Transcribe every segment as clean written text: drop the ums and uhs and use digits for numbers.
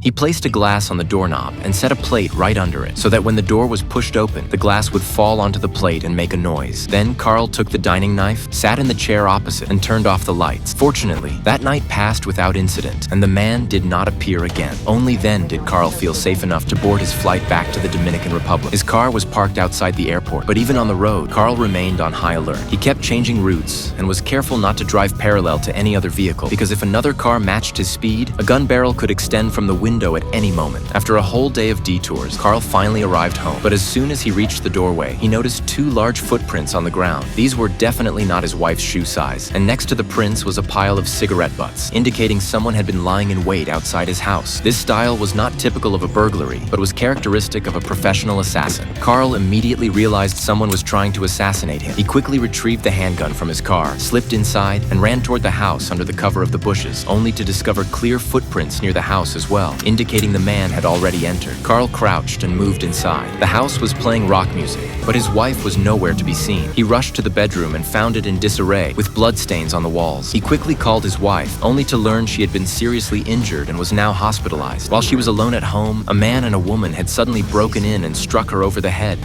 He placed a glass on the doorknob and set a plate right under it so that when the door was pushed open, the glass would fall onto the plate and make a noise. Then Carl took the dining knife, sat in the chair opposite, and turned off the lights. Fortunately, that night passed without incident, and the man did not appear again. Only then did Carl feel safe enough to board his flight back to the Dominican Republic. His car was parked outside the airport, but even on the road, Carl remained on high alert. He kept changing routes and was careful not to drive parallel to any other vehicle, because if another car matched his speed, a gun barrel could extend from the window at any moment. After a whole day of detours, Carl finally arrived home, but as soon as he reached the doorway, he noticed two large footprints on the ground. These were definitely not his wife's shoe size, and next to the prints was a pile of cigarette butts, indicating someone had been lying in wait outside his house. This style was not typical of a burglary, but was characteristic of a professional assassin. Carl immediately realized someone was trying to assassinate him. He quickly retrieved the handgun from his car, slipped inside, and ran toward the house under the cover of the bushes, only to discover clear footprints near the house as well, indicating the man had already entered. Carl crouched and moved inside. The house was playing rock music, but his wife was nowhere to be seen. He rushed to the bedroom and found it in disarray, with bloodstains on the walls. He quickly called his wife, only to learn she had been seriously injured and was now hospitalized. While she was alone at home, a man and a woman had suddenly broken in and struck her over the head.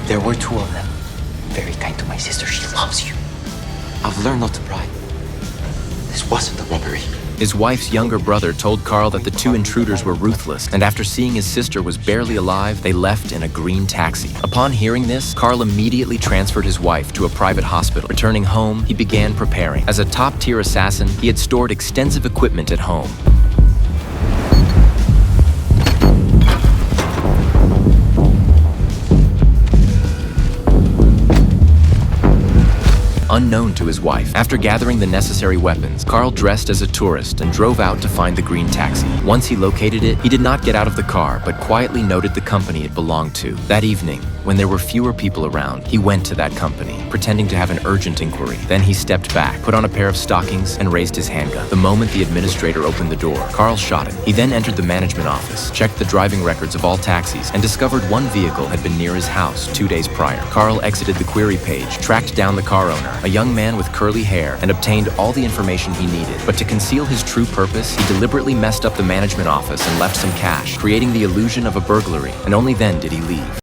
There were two of them. Very kind to my sister. She loves you. I've learned not to pry. This wasn't a robbery. His wife's younger brother told Carl that the two intruders were ruthless, and after seeing his sister was barely alive, they left in a green taxi. Upon hearing this, Carl immediately transferred his wife to a private hospital. Returning home, he began preparing. As a top-tier assassin, he had stored extensive equipment at home. Unknown to his wife. After gathering the necessary weapons, Carl dressed as a tourist and drove out to find the green taxi. Once he located it, he did not get out of the car, but quietly noted the company it belonged to. That evening, when there were fewer people around, he went to that company, pretending to have an urgent inquiry. Then he stepped back, put on a pair of stockings, and raised his handgun. The moment the administrator opened the door, Carl shot him. He then entered the management office, checked the driving records of all taxis, and discovered one vehicle had been near his house 2 days prior. Carl exited the query page, tracked down the car owner, a young man with curly hair, and obtained all the information he needed. But to conceal his true purpose, he deliberately messed up the management office and left some cash, creating the illusion of a burglary, and only then did he leave.